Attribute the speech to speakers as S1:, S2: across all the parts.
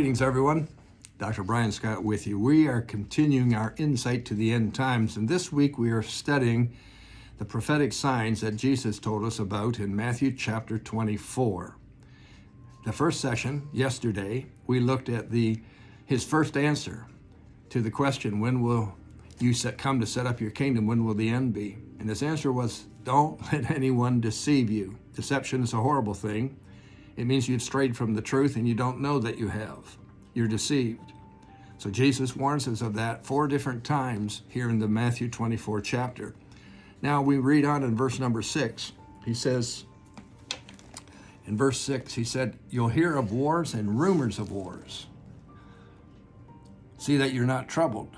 S1: Greetings, everyone. Dr. Brian Scott with you. We are continuing our insight to the end times, and this week we are studying the prophetic signs that Jesus told us about in Matthew chapter 24. The first session, yesterday, we looked at his first answer to the question, when will you come to set up your kingdom? When will the end be? And his answer was, don't let anyone deceive you. Deception is a horrible thing. It means you've strayed from the truth and you don't know that you have. You're deceived. So Jesus warns us of that 4 different times here in the Matthew 24 chapter. Now we read on in verse number 6. He says, in verse 6, he said, you'll hear of wars and rumors of wars. See that you're not troubled.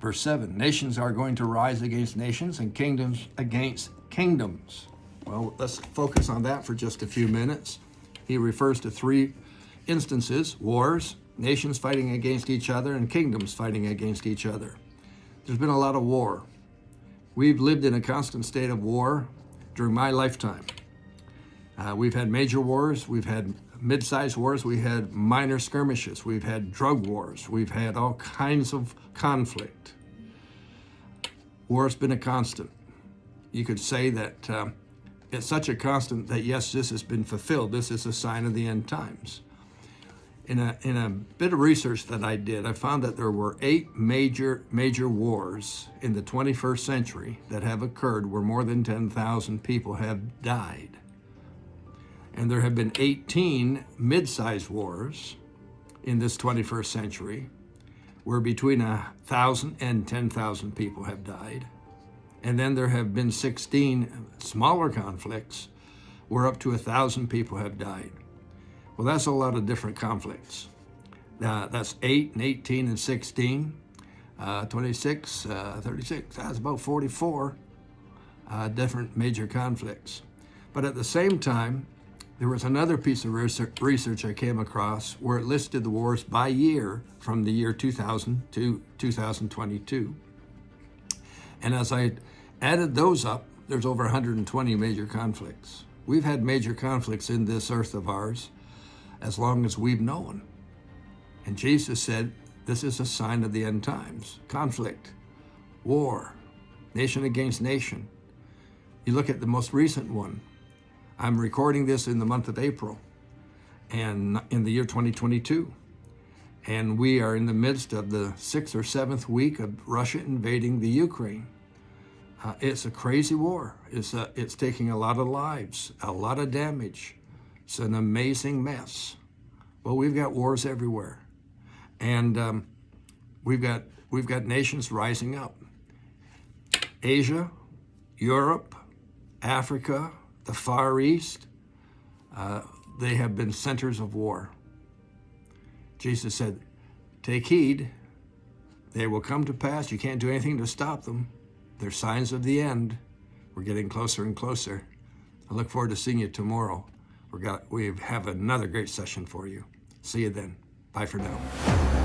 S1: Verse 7, nations are going to rise against nations and kingdoms against kingdoms. Well, let's focus on that for just a few minutes. He refers to 3 instances: wars, nations fighting against each other, and kingdoms fighting against each other. There's been a lot of war. We've lived in a constant state of war during my lifetime. We've had major wars, we've had mid-sized wars, we had minor skirmishes, we've had drug wars, we've had all kinds of conflict. War's been a constant. You could say that it's such a constant that, yes, this has been fulfilled. This is a sign of the end times. In a bit of research that I did, I found that there were 8 major wars in the 21st century that have occurred where more than 10,000 people have died. And there have been 18 mid-sized wars in this 21st century where between 1,000 and 10,000 people have died. And then there have been 16 smaller conflicts where up to 1,000 people have died. Well, that's a lot of different conflicts. That's 8 and 18 and 16, 26, 36, that's about 44 different major conflicts. But at the same time, there was another piece of research I came across where it listed the wars by year from the year 2000 to 2022. And as I added those up, there's over 120 major conflicts. We've had major conflicts in this earth of ours as long as we've known. And Jesus said, this is a sign of the end times. Conflict, war, nation against nation. You look at the most recent one. I'm recording this in the month of April and in the year 2022. And we are in the midst of the 6th or 7th week of Russia invading the Ukraine. It's a crazy war. It's taking a lot of lives, a lot of damage. It's an amazing mess. Well, we've got wars everywhere. And we've got nations rising up. Asia, Europe, Africa, the Far East, they have been centers of war. Jesus said, take heed, they will come to pass. You can't do anything to stop them. They're signs of the end. We're getting closer and closer. I look forward to seeing you tomorrow. We have another great session for you. See you then. Bye for now.